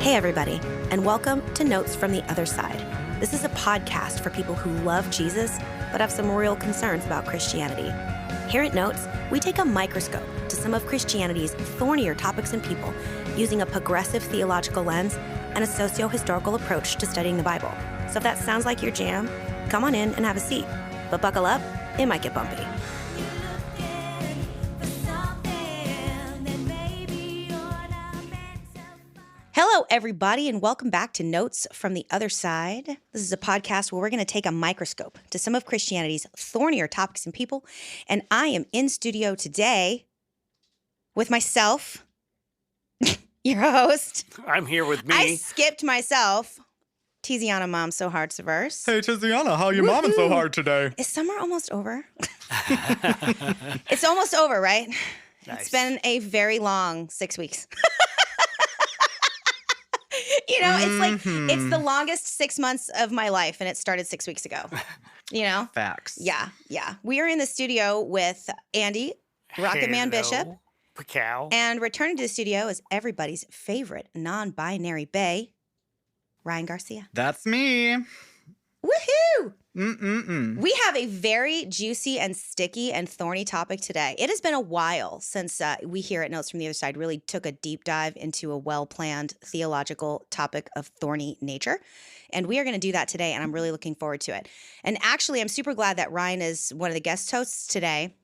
Hey, everybody, and welcome to Notes from the Other Side. This is a podcast for people who love Jesus but have some real concerns about Christianity. Here at Notes, we take a microscope to some of Christianity's thornier topics and people using a progressive theological lens and a socio-historical approach to studying the Bible. So if that sounds like your jam, come on in and have a seat. But buckle up, it might get bumpy. Hello, everybody, and welcome back to Notes from the Other Side. This is a podcast where we're going to take a microscope to some of Christianity's thornier topics and people. And I am in studio today with myself, your host. I'm here with me. I skipped myself. Tiziana, mom, so hard to verse. Hey, Tiziana, how you momming so hard today? Is summer almost over? It's almost over, right? Nice. It's been a very long 6 weeks. You know, it's like, it's the longest 6 months of my life, and it started 6 weeks ago, you know? Facts. Yeah. We are in the studio with Andy, Rocket Man Bishop, Pacow. and returning to the studio is everybody's favorite non-binary bae, Ryan Garcia. That's me. Woohoo! Mm-mm-mm. We have a very juicy and sticky and thorny topic today. It has been a while since we here at Notes from the Other Side really took a deep dive into a well-planned theological topic of thorny nature. And we are going to do that today, and I'm really looking forward to it. And actually, I'm super glad that Ryan is one of the guest hosts today,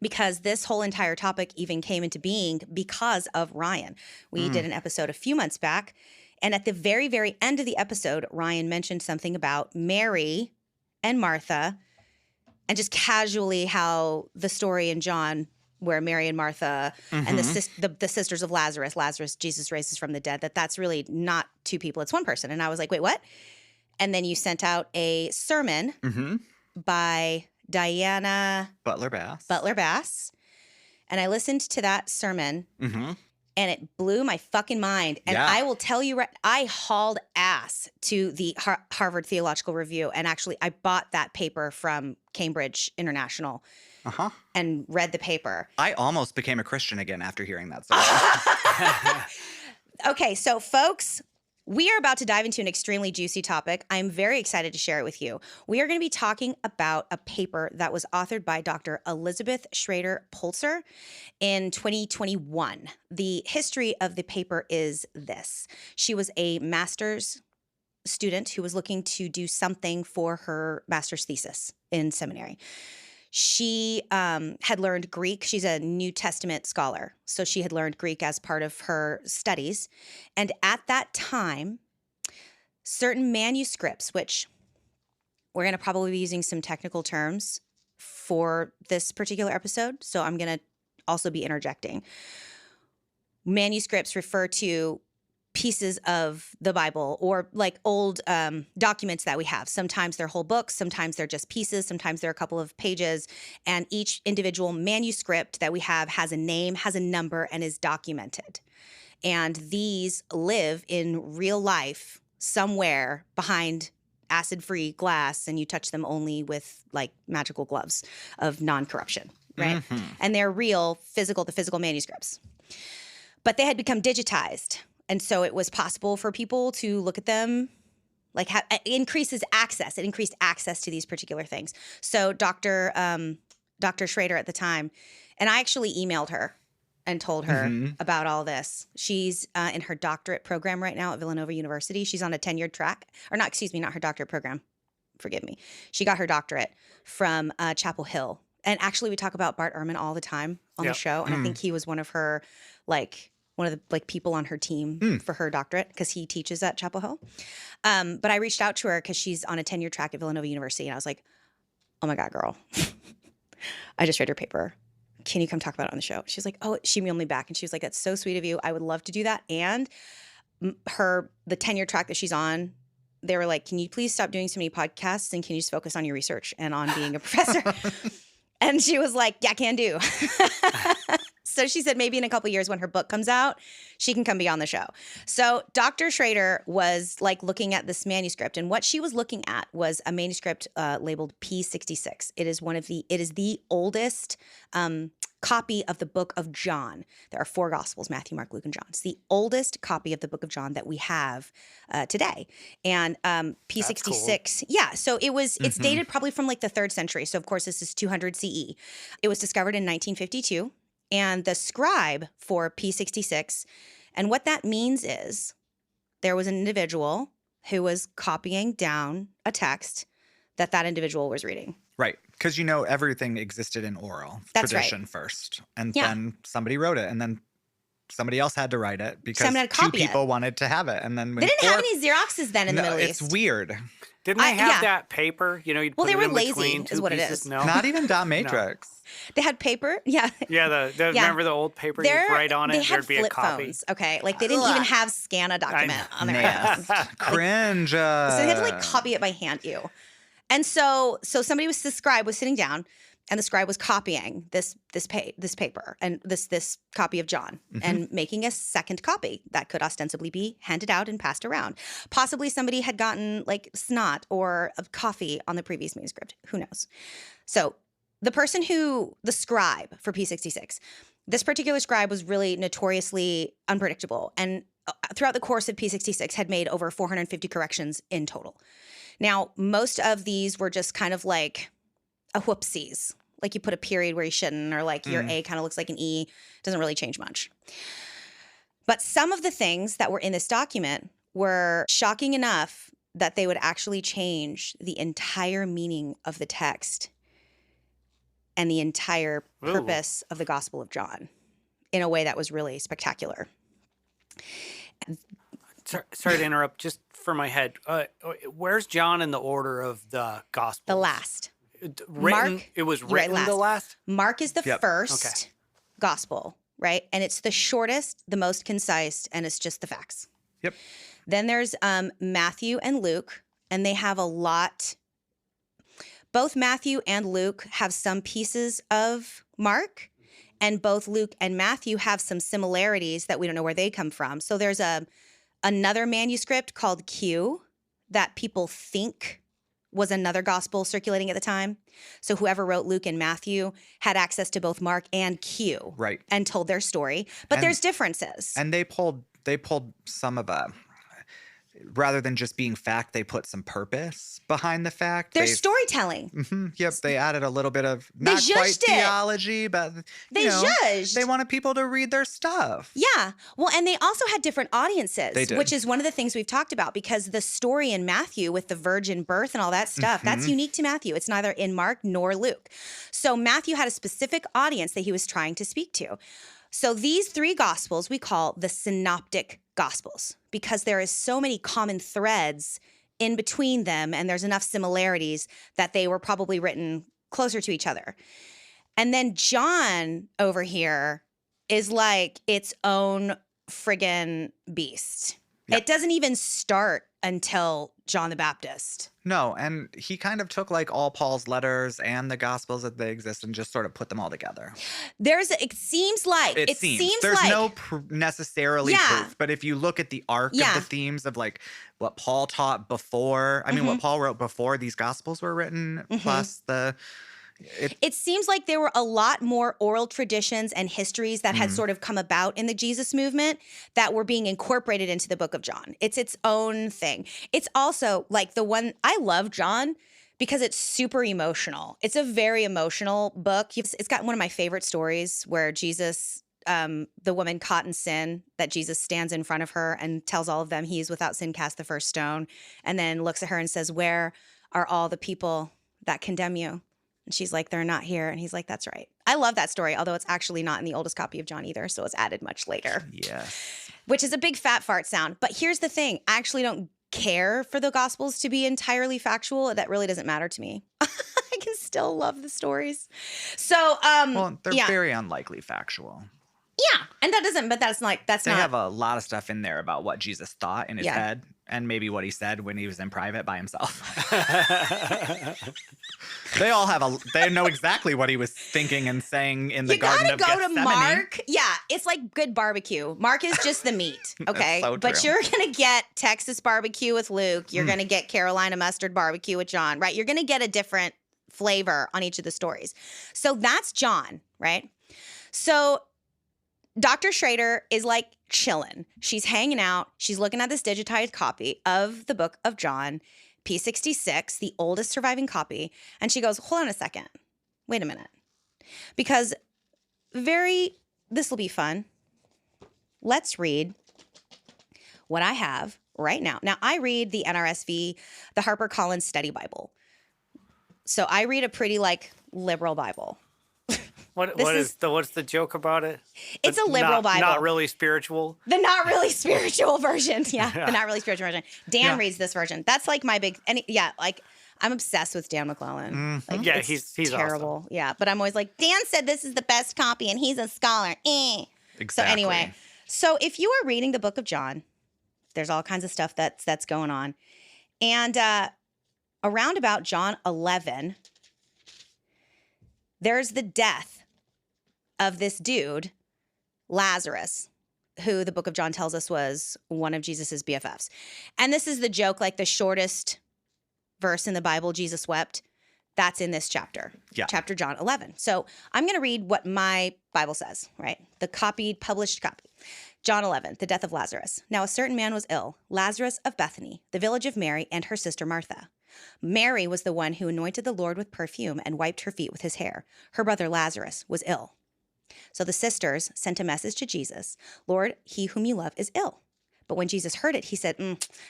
because this whole entire topic even came into being because of Ryan. We did an episode a few months back, and at the very, very end of the episode, Ryan mentioned something about Mary and Martha, and just casually how the story in John where Mary and Martha and the sisters of Lazarus, Jesus raises from the dead, that's really not two people, it's one person. And I was like, wait, what? And then you sent out a sermon by Diana Butler Bass. And I listened to that sermon and it blew my fucking mind. And I will tell you, I hauled ass to the Harvard Theological Review. And actually, I bought that paper from Cambridge International and read the paper. I almost became a Christian again after hearing that story. Okay, so folks, we are about to dive into an extremely juicy topic. I'm very excited to share it with you. We are going to be talking about a paper that was authored by Dr. Elizabeth Schrader Pulitzer in 2021. The history of the paper is this. She was a master's student who was looking to do something for her master's thesis in seminary. She had learned Greek. She's a New Testament scholar. So she had learned Greek as part of her studies. And at that time, certain manuscripts, which we're going to probably be using some technical terms for this particular episode, so I'm going to also be interjecting. Manuscripts refer to pieces of the Bible or like old documents that we have. Sometimes they're whole books, sometimes they're just pieces, sometimes they're a couple of pages, and each individual manuscript that we have has a name, has a number, and is documented. And these live in real life somewhere behind acid-free glass, and you touch them only with like magical gloves of non-corruption, right? And they're real, the physical manuscripts. But they had become digitized. And so it was possible for people to look at them, like it increased access to these particular things. So Dr. Schrader at the time, and I actually emailed her and told her about all this. She's in her doctorate program right now at Villanova University. She's on a tenured track, or not her doctorate program. Forgive me. She got her doctorate from Chapel Hill. And actually we talk about Bart Ehrman all the time on the show. And I think he was one of her, one of the people on her team for her doctorate, because he teaches at Chapel Hill. But I reached out to her because she's on a tenure track at Villanova University. And I was like, oh my God, girl, I just read your paper. Can you come talk about it on the show? She's like, oh, she emailed me back. And she was like, that's so sweet of you. I would love to do that. And the tenure track that she's on, they were like, can you please stop doing so many podcasts and can you just focus on your research and on being a professor? And she was like, yeah, can do. So she said maybe in a couple years when her book comes out, she can come be on the show. So Dr. Schrader was like looking at this manuscript, and what she was looking at was a manuscript labeled P66. It is the oldest copy of the book of John. There are 4 Gospels, Matthew, Mark, Luke, and John. It's the oldest copy of the book of John that we have today. And P66, yeah, so it's dated probably from like the 3rd century. So of course, this is 200 CE. It was discovered in 1952. And the scribe for P66, and what that means is there was an individual who was copying down a text that individual was reading. Right. Because, everything existed in oral That's tradition right. first. And Yeah. then somebody wrote it. And then somebody else had to write it because Someone had to 2 copy it. people wanted to have it. And then when They didn't 4 have any Xeroxes then in the Middle It's East. weird. Didn't they have yeah. that paper? You'd Well, put they it were in lazy, between is 2 what it pieces. is. No. Not even dot matrix. They had paper. Yeah. Yeah, Yeah. remember the old paper you'd write on They it? had There'd be a flip copy. phones. Okay. Like they didn't even have scan a document on their phones. Cringe. So they had to like copy it by hand. And so the scribe was sitting down, and the scribe was copying this paper and this copy of John and making a second copy that could ostensibly be handed out and passed around. Possibly somebody had gotten like snot or coffee on the previous manuscript. Who knows? So the scribe for P66, this particular scribe was really notoriously unpredictable, and throughout the course of P66 had made over 450 corrections in total. Now, most of these were just kind of like a whoopsies. Like you put a period where you shouldn't, or like your A kind of looks like an E. Doesn't really change much. But some of the things that were in this document were shocking enough that they would actually change the entire meaning of the text and the entire purpose of the Gospel of John in a way that was really spectacular. Sorry to interrupt. Just for my head, where's John in the order of the gospel? The last. Mark. It was written the last. Mark is the first Okay. gospel, right? And it's the shortest, the most concise, and it's just the facts. Yep. Then there's Matthew and Luke, and they have a lot. Both Matthew and Luke have some pieces of Mark, and both Luke and Matthew have some similarities that we don't know where they come from. So there's another manuscript called Q that people think was another gospel circulating at the time. So whoever wrote Luke and Matthew had access to both Mark and Q, Right. and told their story. But there's differences. And they pulled some of rather than just being fact, they put some purpose behind the fact. There's storytelling. Yep, they added a little bit of They not quite zhuzhed it. theology, but They zhuzhed. they wanted people to read their stuff. Yeah. Well, and they also had different audiences, They did. which is one of the things we've talked about, because the story in Matthew with the virgin birth and all that stuff, that's unique to Matthew. It's neither in Mark nor Luke. So Matthew had a specific audience that he was trying to speak to. So these 3 gospels we call the synoptic gospels, because there is so many common threads in between them, and there's enough similarities that they were probably written closer to each other. And then John over here is like its own friggin' beast. Yep. It doesn't even start until John the Baptist. No, and he kind of took like all Paul's letters and the gospels that they exist and just sort of put them all together. It seems like There's like, no necessarily Yeah. proof, but if you look at the arc Yeah. of the themes of like what Paul taught before, I mean, what Paul wrote before these gospels were written, plus it seems like there were a lot more oral traditions and histories that had sort of come about in the Jesus movement that were being incorporated into the book of John. It's its own thing. It's also like I love John because it's super emotional. It's a very emotional book. It's got one of my favorite stories where Jesus, the woman caught in sin, that Jesus stands in front of her and tells all of them he is without sin, cast the first stone, and then looks at her and says, "Where are all the people that condemn you?" And she's like, "They're not here." And he's like, "That's right." I love that story, although it's actually not in the oldest copy of John either. So it's added much later, yes. which is a big fat fart sound. But here's the thing. I actually don't care for the Gospels to be entirely factual. That really doesn't matter to me. I can still love the stories. So, Well, they're yeah. very unlikely factual. Yeah. And that's They not. have a lot of stuff in there about what Jesus thought in his Yeah. head and maybe what he said when he was in private by himself. They know exactly what he was thinking and saying in the You Garden gotta of go Gethsemane. to Mark. Yeah, it's like good barbecue. Mark is just the meat, okay? so But true. you're gonna get Texas barbecue with Luke. You're gonna get Carolina mustard barbecue with John, right? You're gonna get a different flavor on each of the stories. So that's John, right? So Dr. Schrader is like chilling. She's hanging out. She's looking at this digitized copy of the book of John, P66, the oldest surviving copy. And she goes, hold on a second. Wait a minute. Because this will be fun. Let's read what I have right now. Now, I read the NRSV, the HarperCollins Study Bible. So I read a pretty liberal Bible. What's the joke about it? It's a liberal Bible. Not really spiritual. The not really spiritual version. Yeah, the not really spiritual version. Dan reads this version. That's my big, I'm obsessed with Dan McClellan. Yeah, he's terrible. Awesome. Yeah, but I'm always like, Dan said this is the best copy and he's a scholar. Exactly. So anyway, if you are reading the book of John, there's all kinds of stuff that's going on. And around about John 11, there's the death of this dude, Lazarus, who the book of John tells us was one of Jesus's BFFs. And this is the joke, the shortest verse in the Bible, Jesus wept. That's in this chapter, chapter John 11. So I'm going to read what my Bible says, right? The published copy. John 11, the death of Lazarus. Now a certain man was ill, Lazarus of Bethany, the village of Mary and her sister Martha. Mary was the one who anointed the Lord with perfume and wiped her feet with his hair. Her brother Lazarus was ill. So the sisters sent a message to Jesus, Lord, he whom you love is ill. But when Jesus heard it, he said,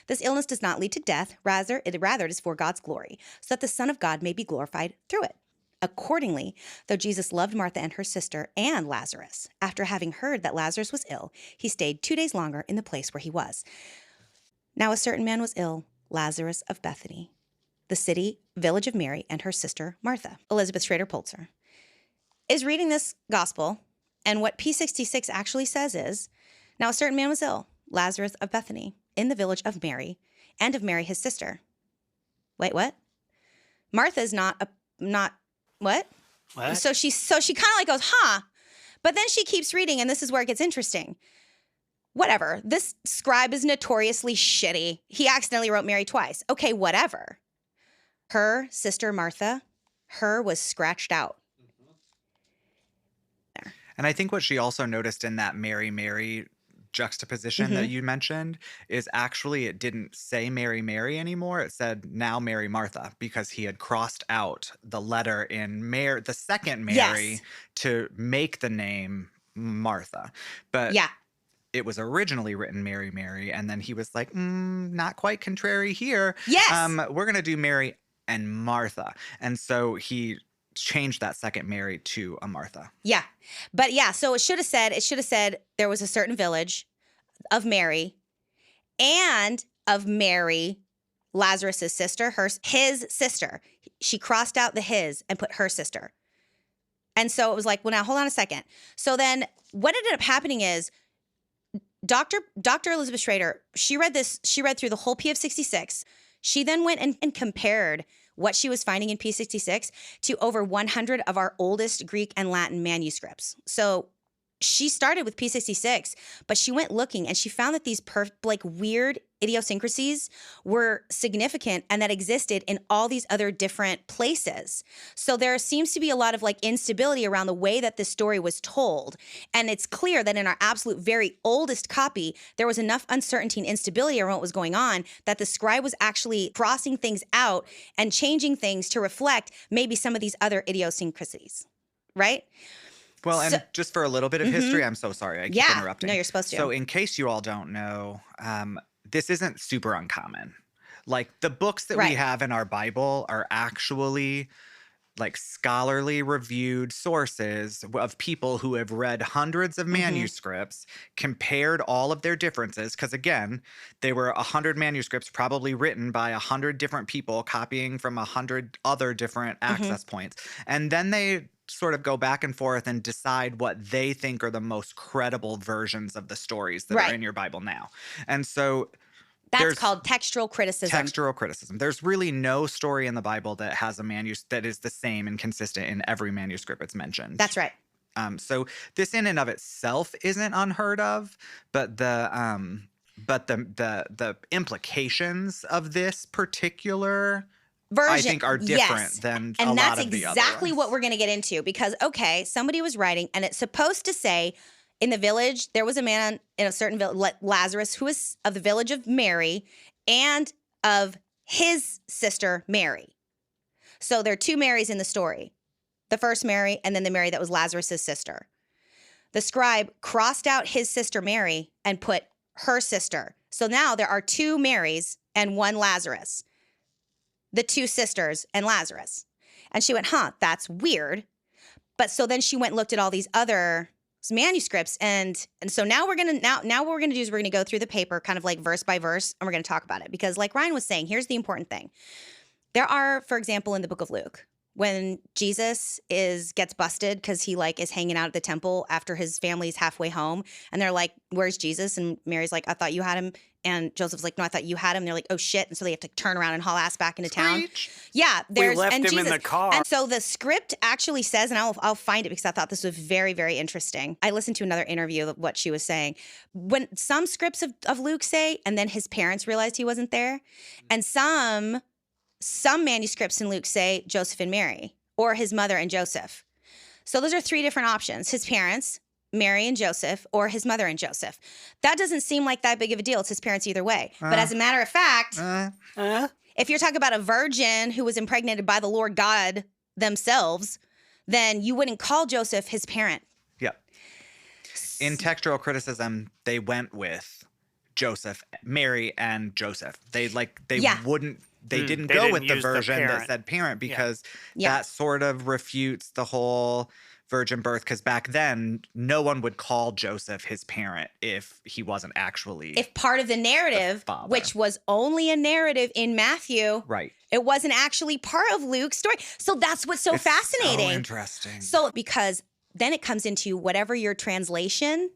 this illness does not lead to death. Rather, it is for God's glory, so that the Son of God may be glorified through it. Accordingly, though Jesus loved Martha and her sister and Lazarus, after having heard that Lazarus was ill, he stayed 2 days longer in the place where he was. Now a certain man was ill, Lazarus of Bethany, the village of Mary and her sister Martha. Elizabeth Schrader Pulitzer is reading this gospel, and what P66 actually says is, now a certain man was ill, Lazarus of Bethany, in the village of Mary, and of Mary his sister. Wait, what? Martha is not what? What? So she kind of goes, huh? But then she keeps reading, and this is where it gets interesting. Whatever. This scribe is notoriously shitty. He accidentally wrote Mary twice. Okay, whatever. Her sister Martha, her was scratched out. And I think what she also noticed in that Mary juxtaposition that you mentioned is actually it didn't say Mary anymore. It said now Mary Martha, because he had crossed out the letter in the second Mary to make the name Martha. But it was originally written Mary, and then he was like, not quite contrary here. Yes. We're going to do Mary and Martha. And so he changed that second Mary to a Martha. Yeah. But so it should have said there was a certain village of Mary and of Mary, Lazarus's sister, his sister. She crossed out the his and put her sister. And so it was like, well, now hold on a second. So then what ended up happening is Dr. Elizabeth Schrader, she read through the whole P of 66. She then went and compared what she was finding in P66 to over 100 of our oldest Greek and Latin manuscripts. So she started with P66, but she went looking and she found that these weird idiosyncrasies were significant and that existed in all these other different places. So there seems to be a lot of instability around the way that this story was told. And it's clear that in our absolute very oldest copy, there was enough uncertainty and instability around what was going on that the scribe was actually crossing things out and changing things to reflect maybe some of these other idiosyncrasies, right? Well, and just for a little bit of history, I'm so sorry I keep interrupting. No, you're supposed to. So in case you all don't know, this isn't super uncommon. The books that we have in our Bible are actually scholarly reviewed sources of people who have read hundreds of manuscripts, compared all of their differences. Because again, they were 100 manuscripts probably written by 100 different people copying from 100 other different access points. And then they sort of go back and forth and decide what they think are the most credible versions of the stories that are in your Bible now. And so that's called textual criticism. Textual criticism. There's really no story in the Bible that has a that is the same and consistent in every manuscript it's mentioned. That's right. So this in and of itself isn't unheard of, but the implications of this particular version, I think are different yes. than and a lot that's of the other exactly ones. what we're going to get into, because somebody was writing and it's supposed to say in the village there was a man in a certain village, Lazarus, who was of the village of Mary and of his sister Mary. So there are two Marys in the story, the first Mary and then the Mary that was Lazarus's sister. The scribe crossed out his sister Mary and put her sister. So now there are two Marys and one Lazarus, the two sisters and Lazarus. And she went, that's weird. But so then she went and looked at all these other manuscripts. And so now what we're going to do is we're going to go through the paper kind of like verse by verse, and we're going to talk about it. Because like Ryan was saying, here's the important thing. There are, for example, in the book of Luke, when Jesus gets busted because he like is hanging out at the temple after his family's halfway home, and they're like, "Where's Jesus?" And Mary's like, "I thought you had him." And Joseph's like, "No, I thought you had him." And they're like, "Oh shit!" And so they have to turn around and haul ass back into town. Yeah, we left him Jesus, in the car. And so the script actually says, and I'll find it because I thought this was very, very interesting. I listened to another interview of what she was saying. When some scripts of Luke say, and then his parents realized he wasn't there, and some manuscripts in Luke say Joseph and Mary, or his mother and Joseph. So those are three different options: his parents, Mary and Joseph, or his mother and Joseph. That doesn't seem like that big of a deal. It's his parents either way. But as a matter of fact, if you're talking about a virgin who was impregnated by the Lord God themselves, then you wouldn't call Joseph his parent. Yep. In textual criticism, they went with Joseph, Mary, and Joseph. They wouldn't. They didn't go with the version that said parent because that sort of refutes the whole virgin birth. Because back then, no one would call Joseph his parent if he wasn't actually. If part of the narrative, which was only a narrative in Matthew, right? It wasn't actually part of Luke's story. So that's what's so fascinating. So interesting. So because then it comes into whatever your translation,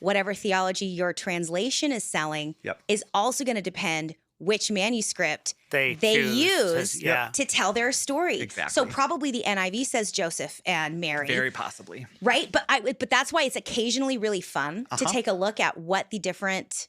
whatever theology your translation is selling, is also going to depend which manuscript they use to tell their story. Exactly. So probably the NIV says Joseph and Mary. Very possibly. Right? But that's why it's occasionally really fun to take a look at what the different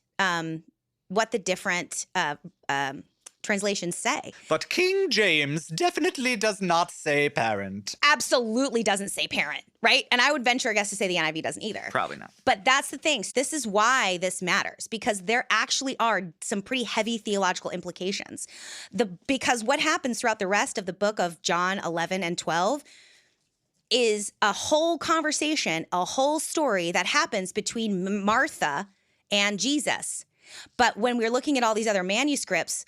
translations say. But King James definitely does not say parent. Absolutely doesn't say parent, right? And I would venture a guess to say the NIV doesn't either. Probably not. But that's the thing. This is why this matters, because there actually are some pretty heavy theological implications. Because what happens throughout the rest of the book of John 11 and 12 is a whole conversation, a whole story that happens between Martha and Jesus. But when we're looking at all these other manuscripts,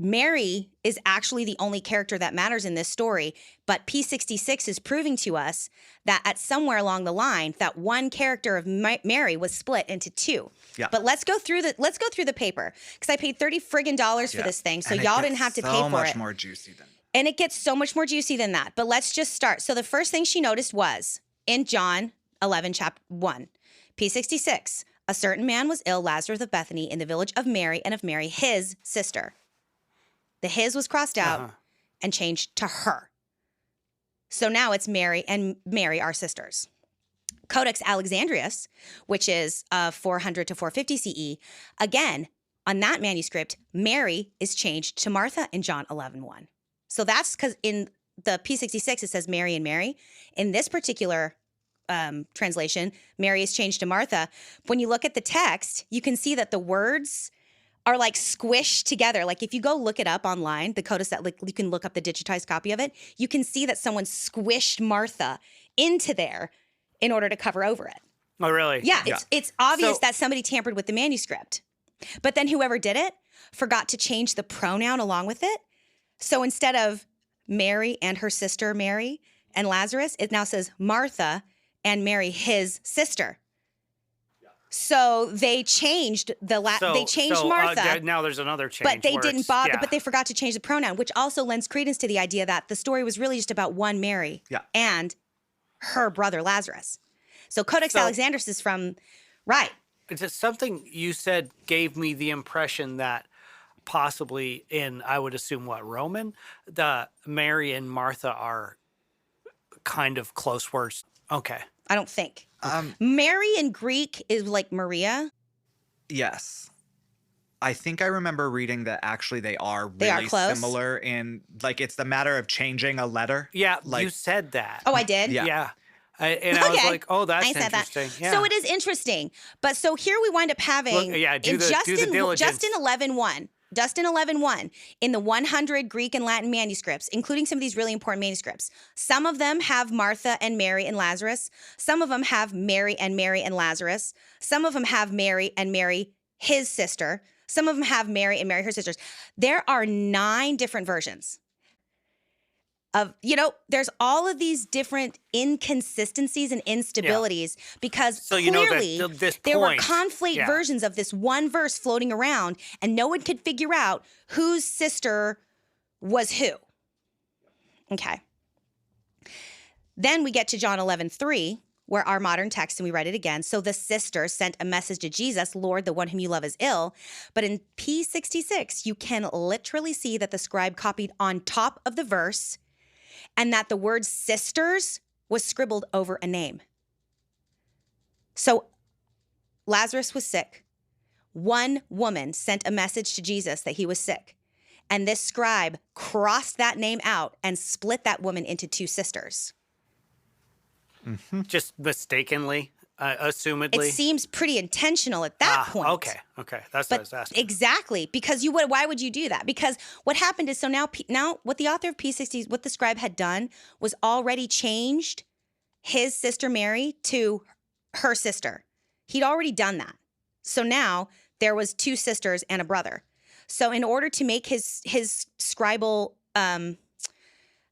Mary is actually the only character that matters in this story, but P66 is proving to us that at somewhere along the line, that one character of Mary was split into two. Yeah. But let's go through the paper, because I paid $30 friggin' for this thing, so y'all didn't have to pay for it. So much more juicy than. And it gets so much more juicy than that. But let's just start. So the first thing she noticed was in John 11, chapter 1, P66, a certain man was ill, Lazarus of Bethany, in the village of Mary, and of Mary, his sister. The his was crossed out and changed to her. So now it's Mary and Mary are sisters. Codex Alexandrinus, which is 400 to 450 CE, again, on that manuscript, Mary is changed to Martha in John 11:1. So that's because in the P66, it says Mary and Mary. In this particular translation, Mary is changed to Martha. When you look at the text, you can see that the words are like squished together. Like if you go look it up online, the Codex, that you can look up the digitized copy of it, you can see that someone squished Martha into there in order to cover over it. Oh, really? Yeah, it's obvious that somebody tampered with the manuscript. But then whoever did it forgot to change the pronoun along with it. So instead of Mary and her sister Mary and Lazarus, it now says Martha and Mary, his sister. So they changed Martha. Now there's another change. But they didn't bother. But they forgot to change the pronoun, which also lends credence to the idea that the story was really just about one Mary and her brother Lazarus. So Codex Alexandrinus is from It's just something you said gave me the impression that possibly in, I would assume, Roman, the Mary and Martha are kind of close words. Okay. I don't think. Mary in Greek is like Maria. Yes. I think I remember reading that actually they are really close? similar in, like, it's the matter of changing a letter. Yeah, Like, you said that. Oh, I did? yeah. Yeah. And I was like, oh, that's I said that. interesting. Yeah. So it is interesting. But so here we wind up having Look, yeah, do in the diligence. Justin 11:1, in the 100 Greek and Latin manuscripts, including some of these really important manuscripts. Some of them have Martha and Mary and Lazarus. Some of them have Mary and Lazarus. Some of them have Mary and Mary, his sister. Some of them have Mary and Mary, her sisters. There are 9 different versions of, there's all of these different inconsistencies and instabilities because So clearly this there were point- conflate yeah. versions of this one verse floating around and no one could figure out whose sister was who. Okay. Then we get to John 11:3, where our modern text, and we read it again. So the sister sent a message to Jesus, Lord, the one whom you love is ill. But in P66, you can literally see that the scribe copied on top of the verse and that the word sisters was scribbled over a name. So Lazarus was sick. One woman sent a message to Jesus that he was sick. And this scribe crossed that name out and split that woman into 2 sisters. Just mistakenly, assumedly. It seems pretty intentional at that point. Okay. That's what I But was asking. exactly, because why would you do that? Because what happened is, so now what the author of P60, what the scribe had done was already changed his sister Mary to her sister. He'd already done that. So now there was 2 sisters and a brother. So in order to make his scribal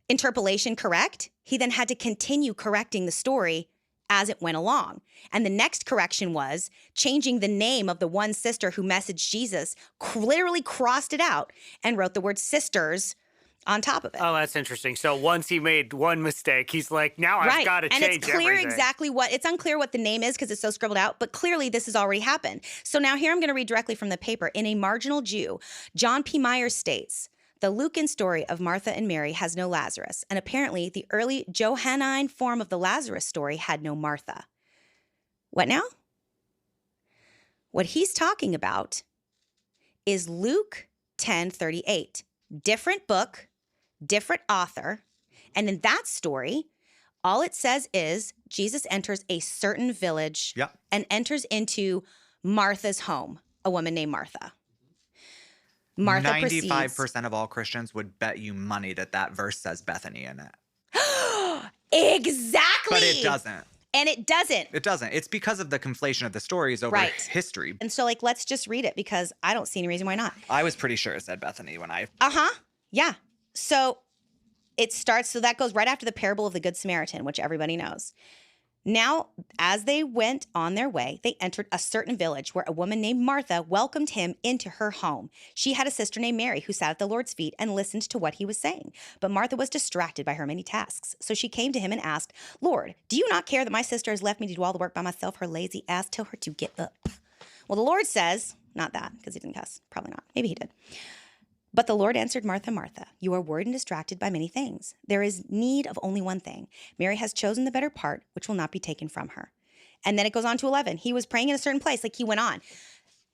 interpolation correct, he then had to continue correcting the story as it went along. And the next correction was changing the name of the one sister who messaged Jesus, literally crossed it out and wrote the word sisters on top of it. Oh, that's interesting. So once he made one mistake, he's like, now I've got to change everything. And it's clear everything. it's unclear what the name is because it's so scribbled out, but clearly this has already happened. So now here I'm going to read directly from the paper. In A Marginal Jew, John P. Myers states, the Lucan story of Martha and Mary has no Lazarus, and apparently the early Johannine form of the Lazarus story had no Martha. What now? What he's talking about is Luke 10:38. Different book, different author, and in that story, all it says is Jesus enters a certain village and enters into Martha's home, a woman named Martha. Martha 95% of all Christians would bet you money that verse says Bethany in it. Exactly. But it doesn't. And it doesn't. It doesn't. It's because of the conflation of the stories over history. And so, let's just read it because I don't see any reason why not. I was pretty sure it said Bethany when I... Yeah. So it starts, so that goes right after the parable of the Good Samaritan, which everybody knows. Now, as they went on their way, they entered a certain village where a woman named Martha welcomed him into her home. She had a sister named Mary who sat at the Lord's feet and listened to what he was saying. But Martha was distracted by her many tasks. So she came to him and asked, Lord, do you not care that my sister has left me to do all the work by myself? Her lazy ass, tell her to get up. Well, the Lord says, not that, because he didn't cuss. Probably not. Maybe he did. But the Lord answered, Martha, Martha, you are worried and distracted by many things. There is need of only one thing. Mary has chosen the better part, which will not be taken from her. And then it goes on to 11. He was praying in a certain place, he went on.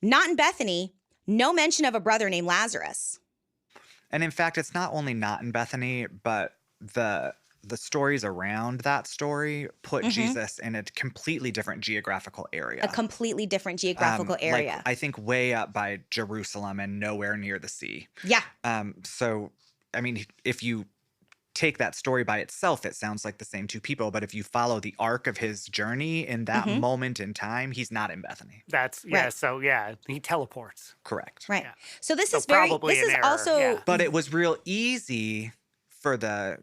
Not in Bethany, no mention of a brother named Lazarus. And in fact, it's not only not in Bethany, but the stories around that story put Jesus in a completely different geographical area. A completely different geographical area. I think way up by Jerusalem and nowhere near the sea. Yeah. So, I mean, if you take that story by itself, it sounds like the same 2 people. But if you follow the arc of his journey in that moment in time, he's not in Bethany. So he teleports. Correct. Right. Yeah. So this is probably an error, also... yeah. But it was real easy for the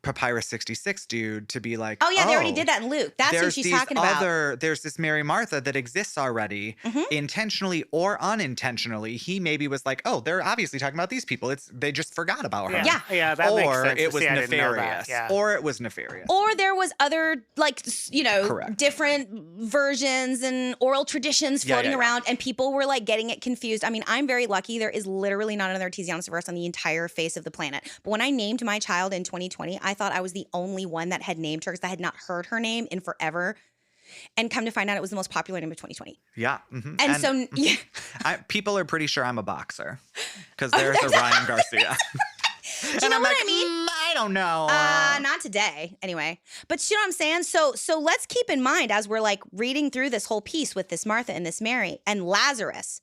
Papyrus 66 dude to be like, oh yeah, they already did that in Luke. That's who she's talking about. There's this Mary Martha that exists already, intentionally or unintentionally. He maybe was like, oh, they're obviously talking about these people. They just forgot about her. Yeah, that makes sense. Or it was See, I didn't know nefarious. that. Yeah. Or it was nefarious. Or there was other, Correct. different versions and oral traditions floating around, and people were getting it confused. I mean, I'm very lucky. There is literally not another Tiziana verse on the entire face of the planet. But when I named my child in 2020, I thought I was the only one that had named her because I had not heard her name in forever. And come to find out it was the most popular name of 2020. Yeah. Mm-hmm. And so, yeah. People are pretty sure I'm a boxer because there's a Ryan Garcia. Do you know what I mean? I don't know. Not today, anyway. But you know what I'm saying? So let's keep in mind as we're like reading through this whole piece with this Martha and this Mary and Lazarus,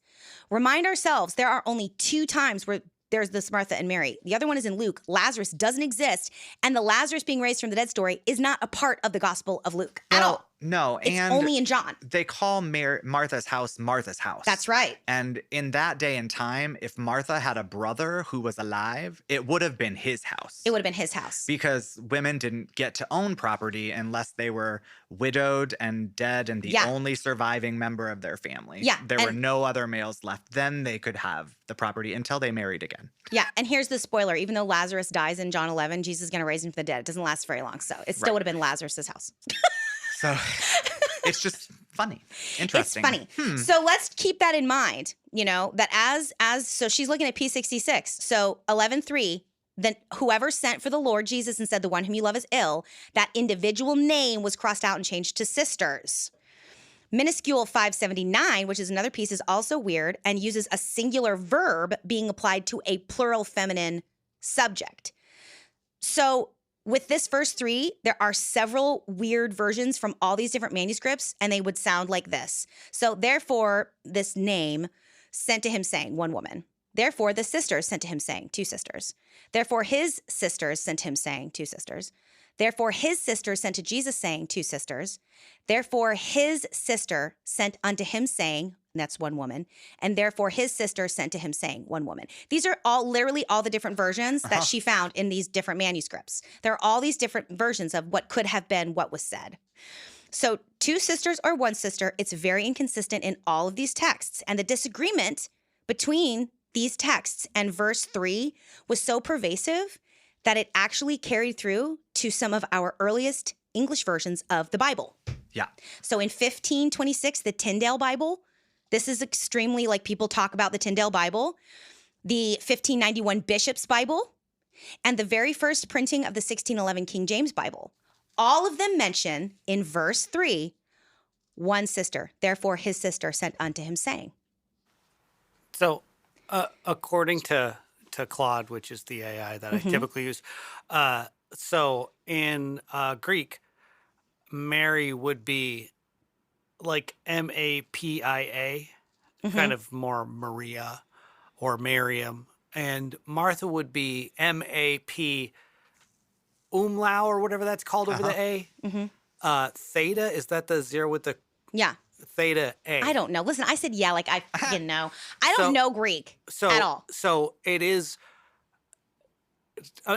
remind ourselves there are only 2 times where there's this Martha and Mary. The other one is in Luke. Lazarus doesn't exist, and the Lazarus being raised from the dead story is not a part of the Gospel of Luke at all. No, it's only in John. They call Martha's house Martha's house. That's right. And in that day and time, if Martha had a brother who was alive, it would have been his house. It would have been his house. Because women didn't get to own property unless they were widowed and dead and the only surviving member of their family. Yeah. There were no other males left. Then they could have the property until they married again. Yeah. And here's the spoiler. Even though Lazarus dies in John 11, Jesus is going to raise him from the dead. It doesn't last very long. So it still would have been Lazarus' house. So it's just funny. Interesting. It's funny. So let's keep that in mind, that so she's looking at P66. So 11:3, then whoever sent for the Lord Jesus and said, the one whom you love is ill, that individual name was crossed out and changed to sisters. Minuscule 579, which is another piece, is also weird and uses a singular verb being applied to a plural feminine subject. So with this verse 3, there are several weird versions from all these different manuscripts, and they would sound like this. So therefore, this name sent to him saying, 1 woman. Therefore, the sisters sent to him saying, 2 sisters. Therefore, his sisters sent to him saying, 2 sisters. Therefore, his sisters sent to Jesus saying, 2 sisters. Therefore, his sister sent unto him saying, and that's 1 woman. And therefore, his sister sent to him saying, 1 woman. These are literally all the different versions that she found in these different manuscripts. There are all these different versions of what could have been what was said. So 2 sisters or 1 sister, it's very inconsistent in all of these texts. And the disagreement between these texts and verse 3 was so pervasive that it actually carried through to some of our earliest English versions of the Bible. Yeah. So in 1526, the Tyndale Bible, this is extremely, like, people talk about the Tyndale Bible, the 1591 Bishop's Bible, and the very first printing of the 1611 King James Bible. All of them mention in verse 3, 1 sister. Therefore, his sister sent unto him saying. So according to Claude, which is the AI that I typically use, so in Greek, Mary would be like Mapia, kind of more Maria or Miriam, and Martha would be MAP umlau or whatever that's called over the A. Theta, is that the 0 with the theta A? I don't know. Listen, I said like I fucking know. I don't know Greek at all. So it is,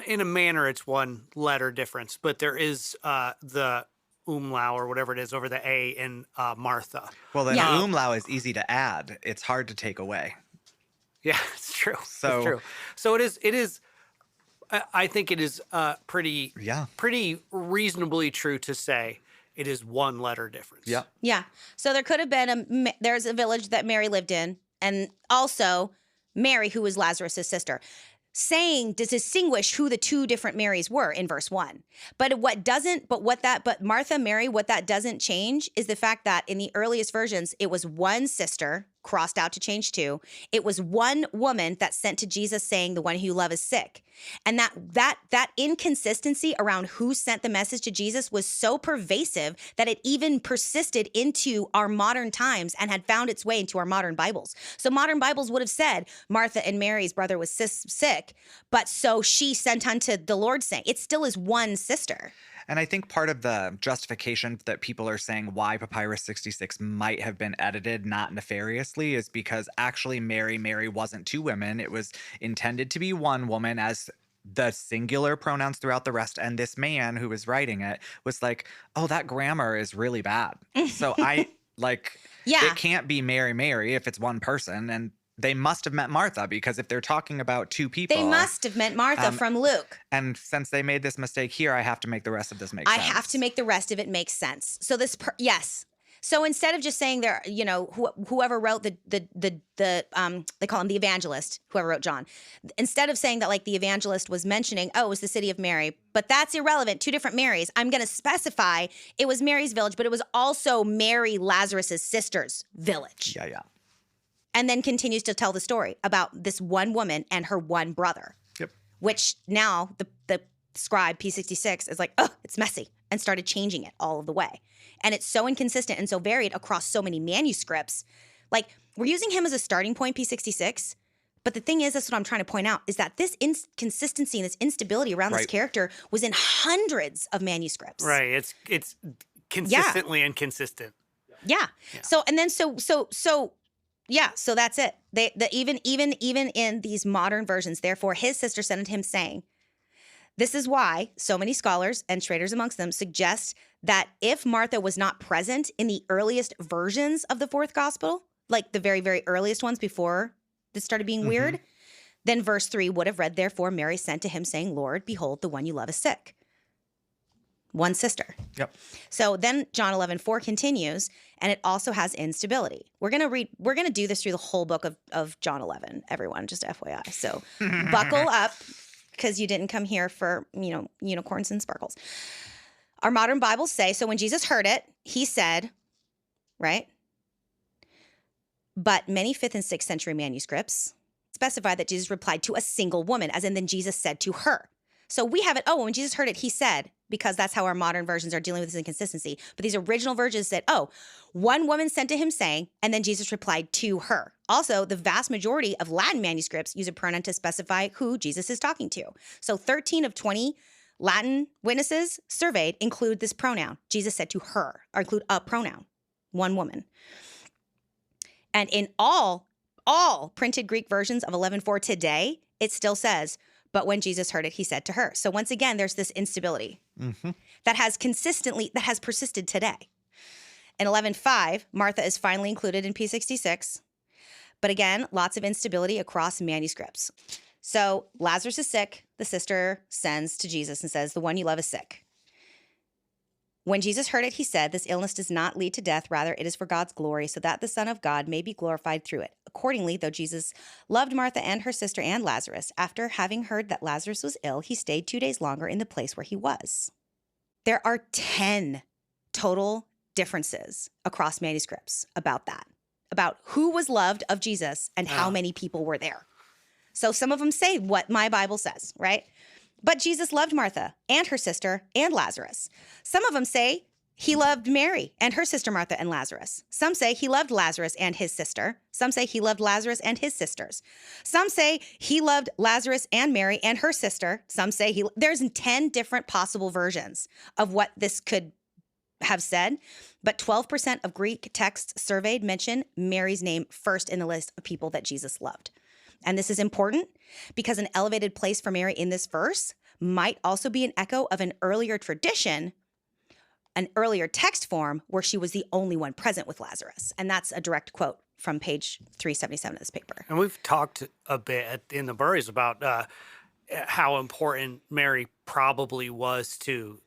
in a manner, it's 1 letter difference, but there is the umlau or whatever it is over the A in Martha. Well, then umlau is easy to add. It's hard to take away. Yeah, it's true. It's true. So it is. I think it is pretty reasonably true to say it is 1 letter difference. Yeah. Yeah. So there could have been there's a village that Mary lived in, and also Mary, who was Lazarus' sister, saying to distinguish who the 2 different Marys were in verse 1. But Martha, Mary, what that doesn't change is the fact that in the earliest versions, it was 1 sister crossed out to change 2. It was 1 woman that sent to Jesus saying, the one who you love is sick. And that inconsistency around who sent the message to Jesus was so pervasive that it even persisted into our modern times and had found its way into our modern Bibles. So modern Bibles would have said Martha and Mary's brother was sick, but so she sent unto the Lord saying, it still is 1 sister. And I think part of the justification that people are saying why Papyrus 66 might have been edited not nefariously is because actually Mary wasn't 2 women. It was intended to be 1 woman as the singular pronouns throughout the rest. And this man who was writing it was like, oh, that grammar is really bad. So it can't be Mary if it's 1 person. And they must have meant Martha, because if they're talking about 2 people. They must have meant Martha from Luke. And since they made this mistake here, I have to make the rest of this make sense. I have to make the rest of it make sense. So this, yes. So instead of just saying there, whoever wrote they call him the evangelist, whoever wrote John, instead of saying that like the evangelist was mentioning, oh, it was the city of Mary, but that's irrelevant. Two different Marys. I'm going to specify it was Mary's village, but it was also Mary, Lazarus's sister's village. Yeah. And then continues to tell the story about this one woman and her one brother. Yep. Which now the scribe P66 is like, oh, it's messy, and started changing it all of the way. And it's so inconsistent and so varied across so many manuscripts. Like, we're using him as a starting point, P66. But the thing is, that's what I'm trying to point out, is that this inconsistency and this instability around this character was in hundreds of manuscripts. Right. It's consistently inconsistent. Yeah. So that's it. Even in these modern versions, therefore, his sister sent him saying, this is why so many scholars and traders amongst them suggest that if Martha was not present in the earliest versions of the fourth gospel, like the very, very earliest ones before this started being weird, then verse 3 would have read, therefore Mary sent to him saying, Lord, behold, the one you love is sick. One sister. Yep. So then John 11:4 continues, and it also has instability. We're gonna do this through the whole book of John 11, everyone, just FYI. So buckle up, because you didn't come here for, unicorns and sparkles. Our modern Bibles say, so when Jesus heard it, he said, right? But many 5th and 6th century manuscripts specify that Jesus replied to a single woman, as in then Jesus said to her. So we have it, when Jesus heard it, he said, because that's how our modern versions are dealing with this inconsistency. But these original versions said, one woman sent to him saying, and then Jesus replied to her. Also, the vast majority of Latin manuscripts use a pronoun to specify who Jesus is talking to. So 13 of 20 Latin witnesses surveyed include this pronoun. Jesus said to her, or include a pronoun, one woman. And in all printed Greek versions of 11:4 today, it still says, but when Jesus heard it, he said to her. So once again, there's this instability that has persisted today. In 11:5, Martha is finally included in P66. But again, lots of instability across manuscripts. So Lazarus is sick. The sister sends to Jesus and says, the one you love is sick. When Jesus heard it, he said, this illness does not lead to death. Rather, it is for God's glory, so that the Son of God may be glorified through it. Accordingly, though Jesus loved Martha and her sister and Lazarus, after having heard that Lazarus was ill, he stayed 2 days longer in the place where he was. There are 10 total differences across manuscripts about that, about who was loved of Jesus and how many people were there. So some of them say what my Bible says, right? But Jesus loved Martha and her sister and Lazarus. Some of them say he loved Mary and her sister Martha and Lazarus. Some say he loved Lazarus and his sister. Some say he loved Lazarus and his sisters. Some say he loved Lazarus and Mary and her sister. Some say there's 10 different possible versions of what this could have said, but 12% of Greek texts surveyed mention Mary's name first in the list of people that Jesus loved. And this is important because an elevated place for Mary in this verse might also be an echo of an earlier tradition, an earlier text form where she was the only one present with Lazarus. And that's a direct quote from page 377 of this paper. And we've talked a bit in the Burries about how important Mary probably was to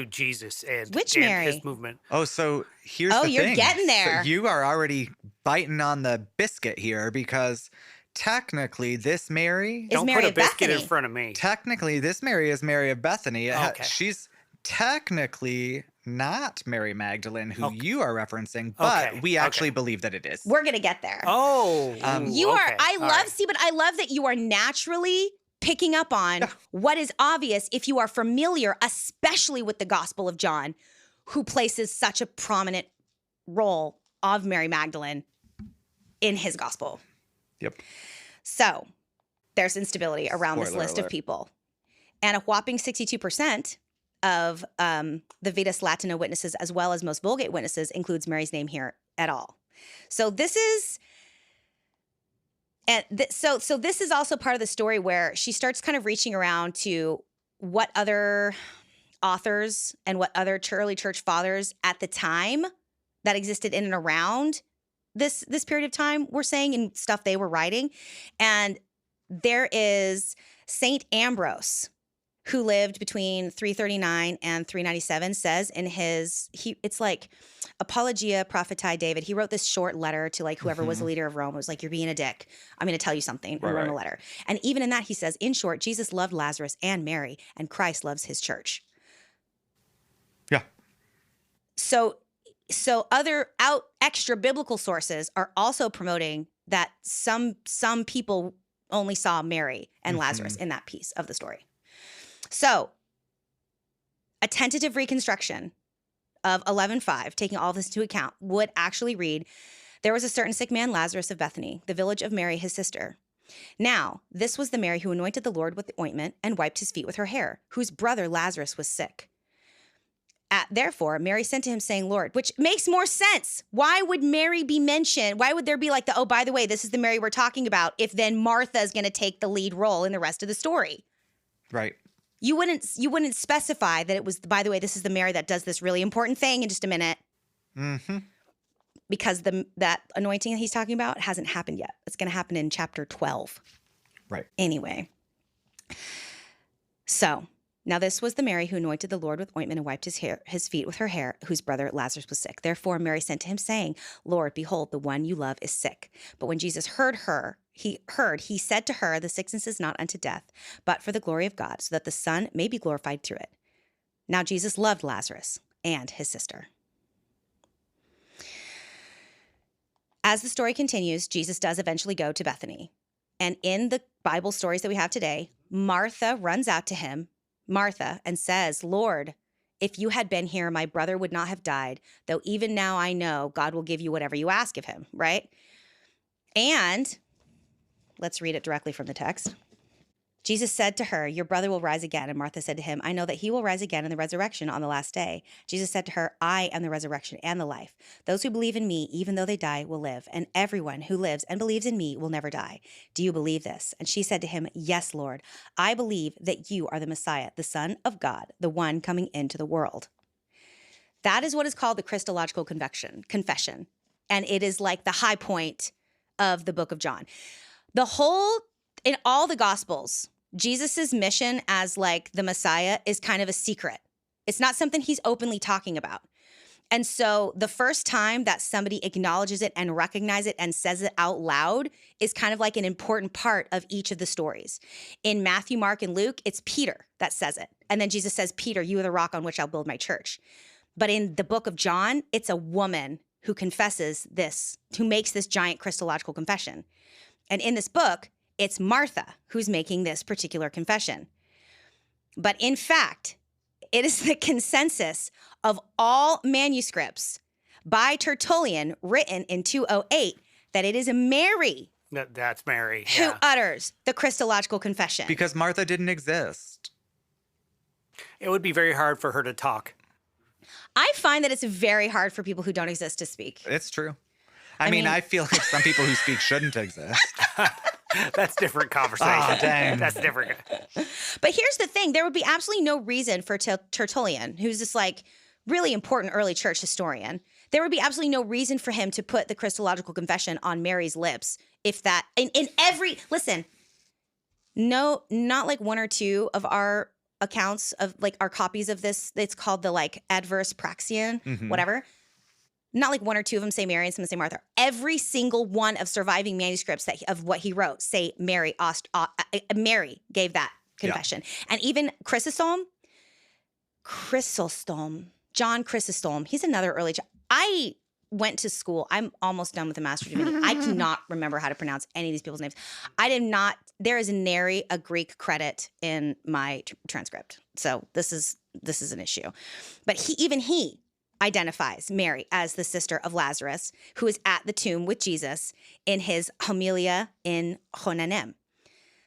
Jesus and his movement. Oh, so here's the thing. Oh, you're getting there. So you are already biting on the biscuit here, because technically this Mary... Don't Mary put a biscuit Bethany in front of me. Technically, this Mary is Mary of Bethany. Okay. She's technically not Mary Magdalene, who you are referencing, but we actually believe that it is. We're going to get there. Oh. I love that you are naturally picking up on what is obvious if you are familiar, especially with the Gospel of John, who places such a prominent role of Mary Magdalene in his gospel. Yep. So there's instability around this Spoiler list alert. of people. And a whopping 62% of the Vetus Latina witnesses, as well as most Vulgate witnesses, includes Mary's name here at all. So this is... So this is also part of the story where she starts kind of reaching around to what other authors and what other early church fathers at the time that existed in and around this period of time were saying and stuff they were writing. And there is Saint Ambrose, who lived between 339 and 397, says in it's like Apologia Prophetae David. He wrote this short letter to like whoever was the leader of Rome. It was like, you're being a dick. I'm going to tell you something. And wrote a letter. And even in that, he says, in short, Jesus loved Lazarus and Mary, and Christ loves his church. Yeah. So other extra biblical sources are also promoting that some people only saw Mary and Lazarus in that piece of the story. So a tentative reconstruction of 11:5, taking all this into account, would actually read, there was a certain sick man, Lazarus of Bethany, the village of Mary, his sister. Now, this was the Mary who anointed the Lord with the ointment and wiped his feet with her hair, whose brother Lazarus was sick. Therefore, Mary sent to him saying, Lord, which makes more sense. Why would Mary be mentioned? Why would there be like oh, by the way, this is the Mary we're talking about, if then Martha is going to take the lead role in the rest of the story? Right. You wouldn't specify that it was, by the way, this is the Mary that does this really important thing in just a minute. Mm-hmm. Because that anointing that he's talking about hasn't happened yet. It's going to happen in chapter 12. Right. Anyway. So, now this was the Mary who anointed the Lord with ointment and wiped his feet with her hair, whose brother Lazarus was sick. Therefore Mary sent to him, saying, Lord, behold, the one you love is sick. But when Jesus he said to her, the sickness is not unto death, but for the glory of God, so that the Son may be glorified through it. Now Jesus loved Lazarus and his sister. As the story continues, Jesus does eventually go to Bethany. And in the Bible stories that we have today, Martha runs out to him, and says, Lord, if you had been here, my brother would not have died, though even now I know God will give you whatever you ask of him, right? And let's read it directly from the text. Jesus said to her, your brother will rise again. And Martha said to him, I know that he will rise again in the resurrection on the last day. Jesus said to her, I am the resurrection and the life. Those who believe in me, even though they die, will live. And everyone who lives and believes in me will never die. Do you believe this? And she said to him, yes, Lord. I believe that you are the Messiah, the Son of God, the one coming into the world. That is what is called the Christological confession. And it is like the high point of the book of John. In all the Gospels, Jesus's mission as like the Messiah is kind of a secret. It's not something he's openly talking about. And so the first time that somebody acknowledges it and recognizes it and says it out loud is kind of like an important part of each of the stories. In Matthew, Mark, and Luke, it's Peter that says it. And then Jesus says, Peter, you are the rock on which I'll build my church. But in the book of John, it's a woman who confesses this, who makes this giant Christological confession. And in this book, it's Martha who's making this particular confession. But in fact, it is the consensus of all manuscripts by Tertullian written in 208 that it is Mary that's Mary who utters the Christological confession. Because Martha didn't exist. It would be very hard for her to talk. I find that it's very hard for people who don't exist to speak. It's true. I mean, I feel like some people who speak shouldn't exist. That's different conversation. Oh, dang. That's different. But here's the thing. There would be absolutely no reason for Tertullian, who's this like really important early church historian, there would be absolutely no reason for him to put the Christological confession on Mary's lips if that in every listen. No, not like one or two of our accounts of like our copies of this. It's called the like adverse praxion, whatever. Not like one or two of them say Mary and some say Martha. Every single one of surviving manuscripts of what he wrote say Mary gave that confession. Yeah. And even John Chrysostom, he's another early. I went to school. I'm almost done with a master's degree. I cannot remember how to pronounce any of these people's names. There is nary a Greek credit in my transcript. So this is an issue. But he identifies Mary as the sister of Lazarus, who is at the tomb with Jesus in his homilia in Honanem.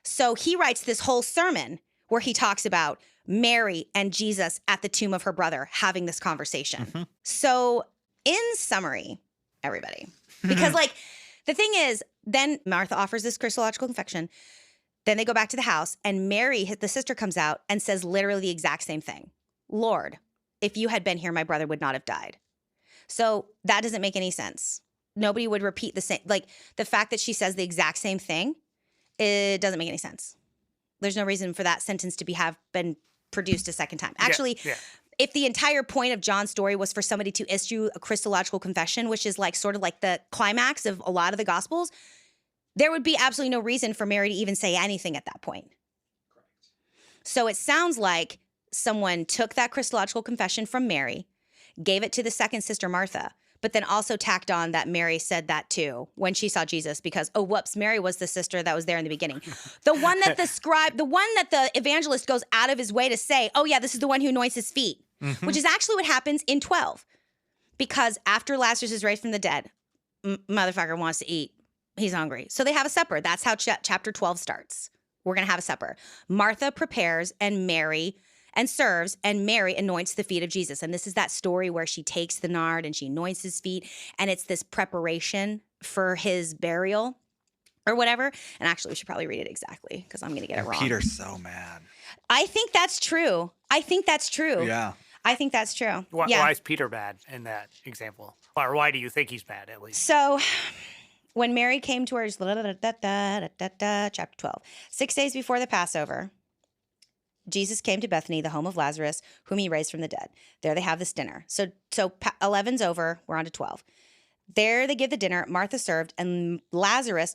So he writes this whole sermon where he talks about Mary and Jesus at the tomb of her brother having this conversation. So in summary, everybody, because like the thing is, then Martha offers this Christological confession. Then they go back to the house and Mary, the sister, comes out and says literally the exact same thing. Lord, if you had been here, my brother would not have died. So that doesn't make any sense. Nobody would repeat the same, like the fact that she says the exact same thing, it doesn't make any sense. there's no reason for that sentence to have been produced a second time. Actually, Yeah. if the entire point of John's story was for somebody to issue a Christological confession, which is like sort of like the climax of a lot of the Gospels, there would be absolutely no reason for Mary to even say anything at that point. So it sounds like someone took that Christological confession from Mary, gave it to the second sister Martha, but then also tacked on that Mary said that too when she saw Jesus because, oh, whoops, Mary was the sister that was there in the beginning. The one that the evangelist goes out of his way to say, oh yeah, this is the one who anoints his feet, which is actually what happens in 12. Because after Lazarus is raised from the dead, motherfucker wants to eat. He's hungry. So they have a supper. That's how chapter 12 starts. We're going to have a supper. Martha prepares and serves, and Mary anoints the feet of Jesus. And this is that story where she takes the nard and she anoints his feet, and it's this preparation for his burial or whatever. And actually, we should probably read it exactly because I'm going to get it wrong. Peter's so mad. I think that's true. Yeah. I think that's true. Why is Peter bad in that example? Or why do you think he's bad, at least? So when Mary came to her, chapter 12, 6 days before the Passover, Jesus came to Bethany, the home of Lazarus, whom he raised from the dead. There they have this dinner. So 11's over. We're on to 12. There they give the dinner. Martha served, and Lazarus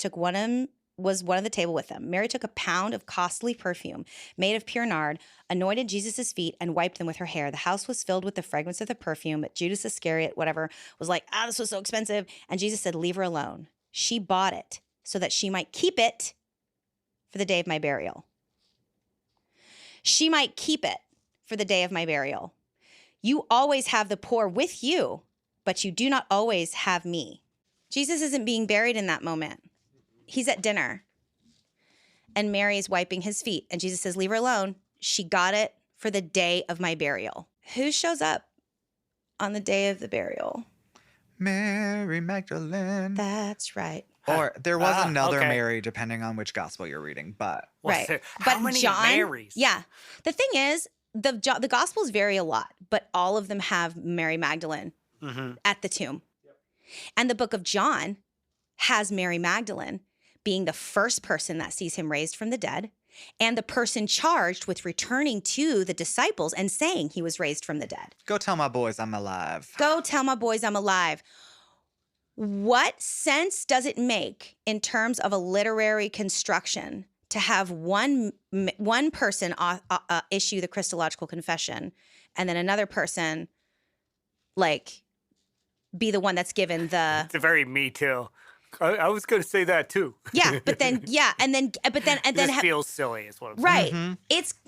was one of the table with them. Mary took a pound of costly perfume made of pure nard, anointed Jesus' feet, and wiped them with her hair. The house was filled with the fragrance of the perfume, but Judas Iscariot, was like, this was so expensive. And Jesus said, leave her alone. She bought it so that she might keep it for the day of my burial. She might keep it for the day of my burial. You always have the poor with you, but you do not always have me. Jesus isn't being buried in that moment. He's at dinner, and Mary is wiping his feet, and Jesus says, leave her alone. She got it for the day of my burial. Who shows up on the day of the burial? Mary Magdalene. That's right. Or there was another okay. Mary, depending on which gospel you're reading, but Right. How many Marys? Yeah. The thing is, the Gospels vary a lot, but all of them have Mary Magdalene at the tomb. Yep. And the book of John has Mary Magdalene being the first person that sees him raised from the dead and the person charged with returning to the disciples and saying he was raised from the dead. Go tell my boys I'm alive. Go tell my boys I'm alive. What sense does it make in terms of a literary construction to have one person issue the Christological confession and then another person be the one that's given the... It's a very me too. I was going to say that too. Yeah, but then This feels silly is what I'm saying. Right. Mm-hmm.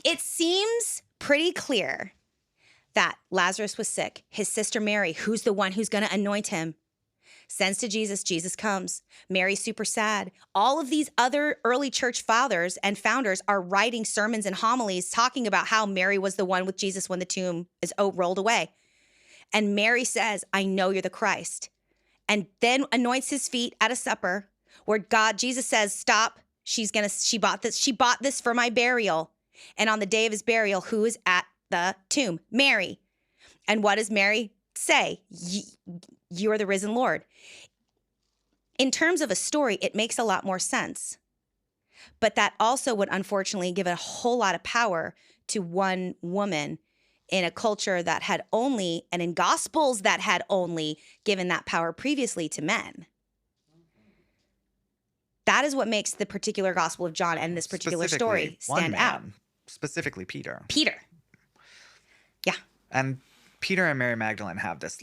It seems pretty clear that Lazarus was sick. His sister Mary, who's the one who's going to anoint him, sends to Jesus. Jesus comes. Mary's super sad. All of these other early church fathers and founders are writing sermons and homilies talking about how Mary was the one with Jesus when the tomb is rolled away. And Mary says, I know you're the Christ. And then anoints his feet at a supper where Jesus says, stop. She bought this for my burial. And on the day of his burial, who is at the tomb? Mary. And what does Mary say? You are the risen Lord. In terms of a story, it makes a lot more sense. But that also would unfortunately give a whole lot of power to one woman in a culture that had only, and in gospels that had only given that power previously to men. That is what makes the particular Gospel of John and this particular story stand out. Specifically Peter. Yeah. And Peter and Mary Magdalene have this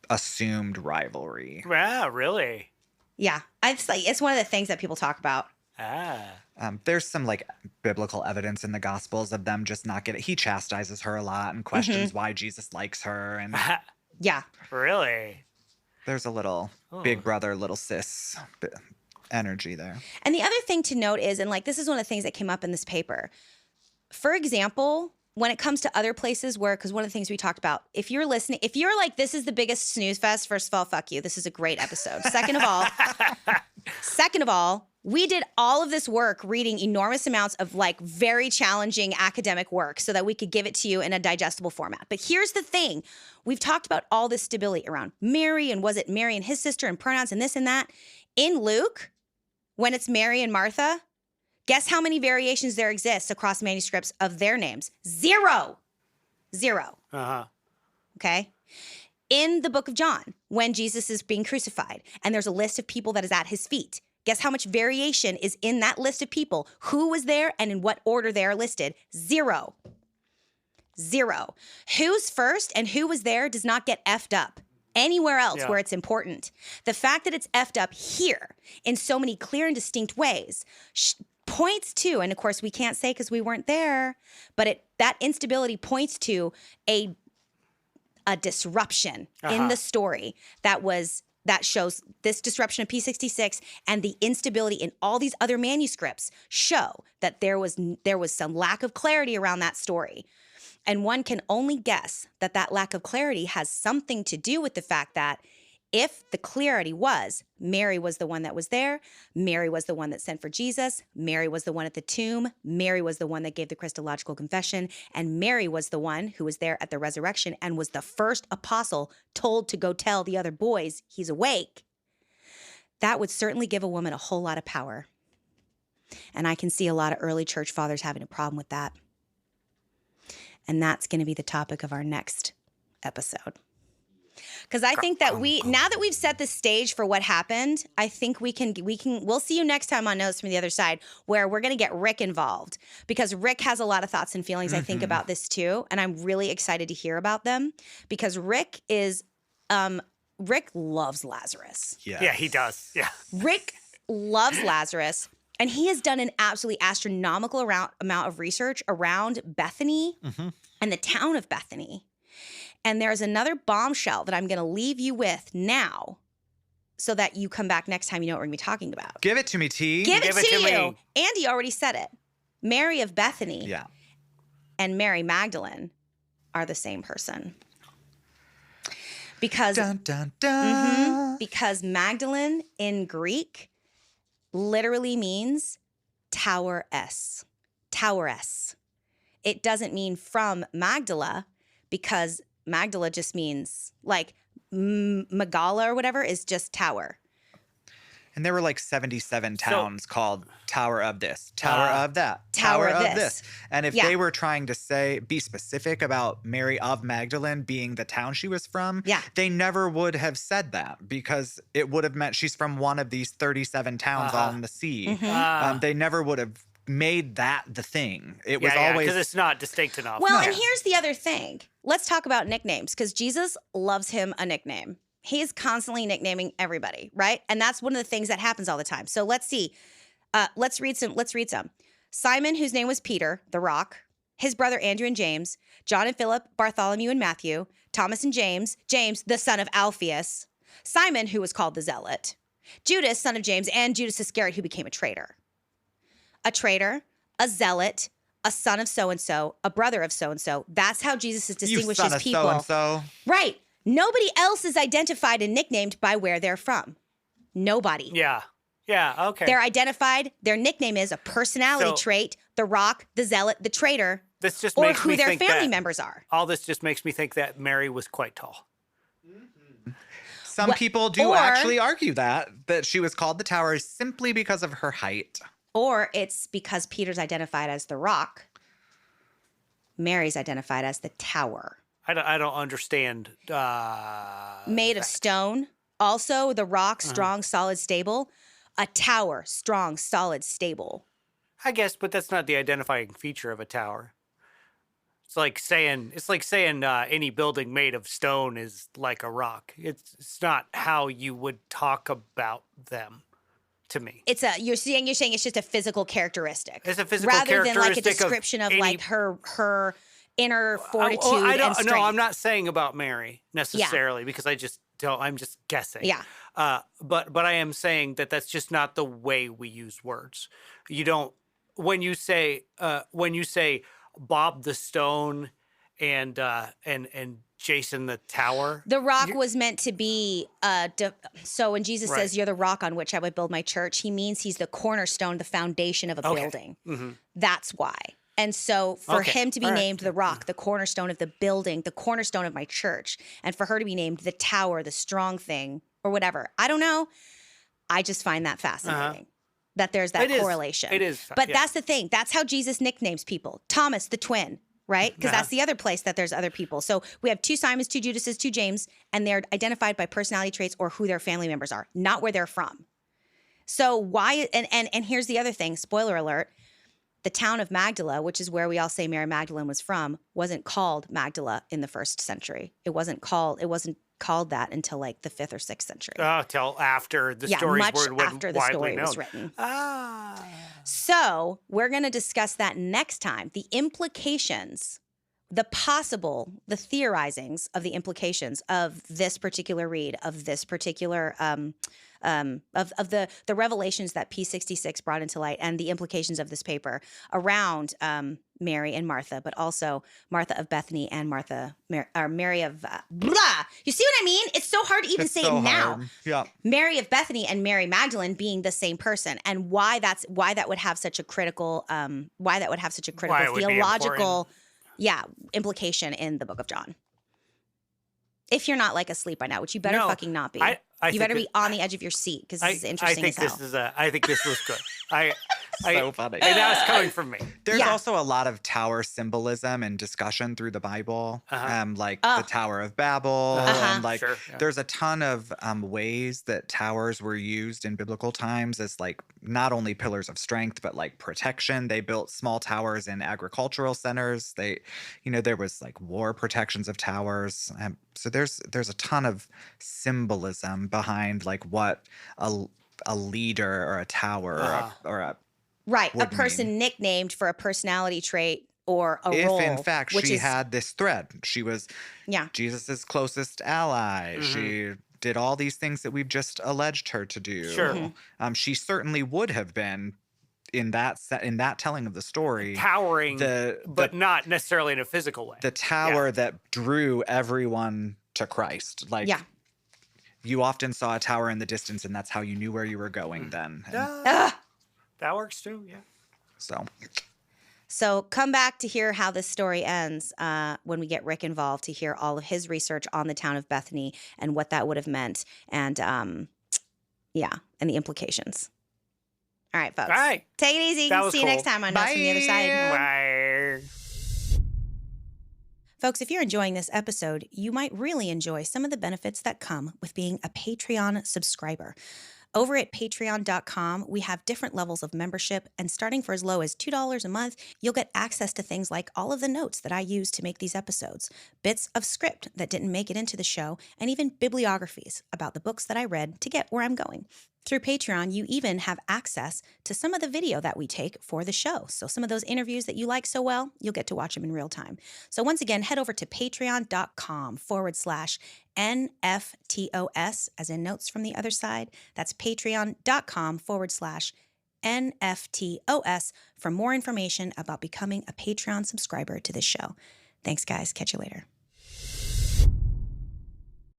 assumed rivalry. Wow, really? Yeah. It's one of the things that people talk about. There's some biblical evidence in the Gospels of them just not getting. He chastises her a lot and questions why Jesus likes her, and yeah, really, there's a little big brother, little sis energy there. And the other thing to note is, and this is one of the things that came up in this paper. For example, when it comes to other places because one of the things we talked about, if you're listening, if you're this is the biggest snooze fest, first of all, fuck you. This is a great episode. Second of all, we did all of this work reading enormous amounts of very challenging academic work so that we could give it to you in a digestible format. But here's the thing. We've talked about all this stability around Mary and was it Mary and his sister and pronouns and this and that. In Luke, when it's Mary and Martha, Guess how many variations there exists across manuscripts of their names? 0. 0. Okay? In the book of John, when Jesus is being crucified, and there's a list of people that is at his feet, guess how much variation is in that list of people? Who was there and in what order they are listed? 0. 0. Who's first and who was there does not get effed up anywhere else where it's important. The fact that it's effed up here in so many clear and distinct ways points to, and of course we can't say because we weren't there, but that instability points to a disruption in the story that shows this disruption of P66 and the instability in all these other manuscripts show that there was some lack of clarity around that story. And one can only guess that lack of clarity has something to do with the fact that if the clarity was Mary was the one that was there, Mary was the one that sent for Jesus, Mary was the one at the tomb, Mary was the one that gave the Christological confession, and Mary was the one who was there at the resurrection and was the first apostle told to go tell the other boys he's awake, that would certainly give a woman a whole lot of power. And I can see a lot of early church fathers having a problem with that. And that's going to be the topic of our next episode. Because I think that now that we've set the stage for what happened, I think we'll see you next time on Notes from the Other Side, where we're going to get Rick involved, because Rick has a lot of thoughts and feelings, I think, about this too. And I'm really excited to hear about them because Rick loves Lazarus. Yes. Yeah, he does. Yeah. Rick loves Lazarus. And he has done an absolutely astronomical amount of research around Bethany and the town of Bethany. And there's another bombshell that I'm going to leave you with now so that you come back next time you know what we're going to be talking about. Give it to me, T. Give it to you. Me. Andy already said it. Mary of Bethany and Mary Magdalene are the same person. Because, dun, dun, dun. Because Magdalene in Greek literally means toweress. Toweress. It doesn't mean from Magdala, because Magdala just means like Magala or whatever is just tower. And there were like 77 towns called Tower of this, Tower of that, Tower of this. And if they were trying to be specific about Mary of Magdalene being the town she was from, they never would have said that, because it would have meant she's from one of these 37 towns on the sea. They never would have made that the thing. It was always, because it's not distinct enough. Well, and here's the other thing. Let's talk about nicknames, because Jesus loves him a nickname. He's constantly nicknaming everybody, right? And that's one of the things that happens all the time. So let's see. Let's read some. Simon, whose name was Peter, the rock, his brother Andrew and James, John and Philip, Bartholomew and Matthew, Thomas and James, the son of Alphaeus, Simon, who was called the Zealot, Judas, son of James, and Judas Iscariot, who became a traitor. A traitor, a zealot, a son of so-and-so, a brother of so-and-so. That's how Jesus is distinguished as people. So-and-so. Right. Nobody else is identified and nicknamed by where they're from. Nobody. Yeah. Yeah, okay. They're identified. Their nickname is a personality trait, the rock, the zealot, the traitor, this just or makes who me their think family members are. All this just makes me think that Mary was quite tall. Some people do actually argue that she was called the Tower simply because of her height. Or it's because Peter's identified as the rock. Mary's identified as the tower. I don't understand. Made of stone. Also, the rock, strong, solid, stable. A tower, strong, solid, stable. I guess, but that's not the identifying feature of a tower. It's like saying any building made of stone is like a rock. It's not how you would talk about them. To me, you're saying it's just a physical characteristic. It's a physical rather characteristic than like a description of like her inner fortitude and strength. No, I'm not saying about Mary necessarily because I just don't. I'm just guessing. Yeah. But I am saying that that's just not the way we use words. You don't when you say Bob the Stone and Jason the Tower. The rock was meant to be, so when Jesus says, you're the rock on which I would build my church, he means he's the cornerstone, the foundation of a building. Mm-hmm. That's why. And so for him to be named the rock, the cornerstone of the building, the cornerstone of my church, and for her to be named the tower, the strong thing, or whatever, I don't know. I just find that fascinating. that there's that It is. correlation. It is. But Yeah. that's the thing. That's how Jesus nicknames people. Thomas, the twin, right? Because that's the other place that there's other people. So we have 2 Simons, 2 Judases, 2 James, and they're identified by personality traits or who their family members are, not where they're from. So why, and here's the other thing, spoiler alert, the town of Magdala, which is where we all say Mary Magdalene was from, wasn't called Magdala in the 1st century. It wasn't called that until like the 5th or 6th century. Oh, till after the stories much were after the widely story known. was written. Ah. So we're going to discuss that next time. The implications, the theorizings of the implications of this particular read, of this particular of the revelations that P66 brought into light, and the implications of this paper around Mary and Martha, but also Martha of Bethany and Mary of blah. You see what I mean? It's so hard to even say so it now. hard. Yeah. Mary of Bethany and Mary Magdalene being the same person, and why that would have such a critical theological implication in the book of John. If you're not like asleep by now, which you better fucking not be. You better be on the edge of your seat because this is interesting as hell. I think this was good. So funny. And that was coming from me. There's also a lot of tower symbolism and discussion through the Bible, like the Tower of Babel, and like there's a ton of ways that towers were used in biblical times as like not only pillars of strength but like protection. They built small towers in agricultural centers. There was like war protections of towers. So there's a ton of symbolism behind like what a leader or a tower or a right, a person nicknamed for a personality trait or a role. If in fact she had this thread, she was Jesus's closest ally. Mm-hmm. She did all these things that we've just alleged her to do. Sure. Mm-hmm. She certainly would have been in that telling of the story, towering, but not necessarily in a physical way. The tower that drew everyone to Christ. Like, you often saw a tower in the distance, and that's how you knew where you were going then. That works too, yeah. So come back to hear how this story ends when we get Rick involved, to hear all of his research on the town of Bethany and what that would have meant, and and the implications. All right, folks. All right. Take it easy. See you next time on Notes from the Other Side. Bye. Folks, if you're enjoying this episode, you might really enjoy some of the benefits that come with being a Patreon subscriber. Over at patreon.com, we have different levels of membership, and starting for as low as $2 a month, you'll get access to things like all of the notes that I use to make these episodes, bits of script that didn't make it into the show, and even bibliographies about the books that I read to get where I'm going. Through Patreon, you even have access to some of the video that we take for the show. So some of those interviews that you like so well, you'll get to watch them in real time. So once again, head over to patreon.com/NFTOS, as in Notes from the Other Side. That's patreon.com/NFTOS for more information about becoming a Patreon subscriber to this show. Thanks, guys. Catch you later.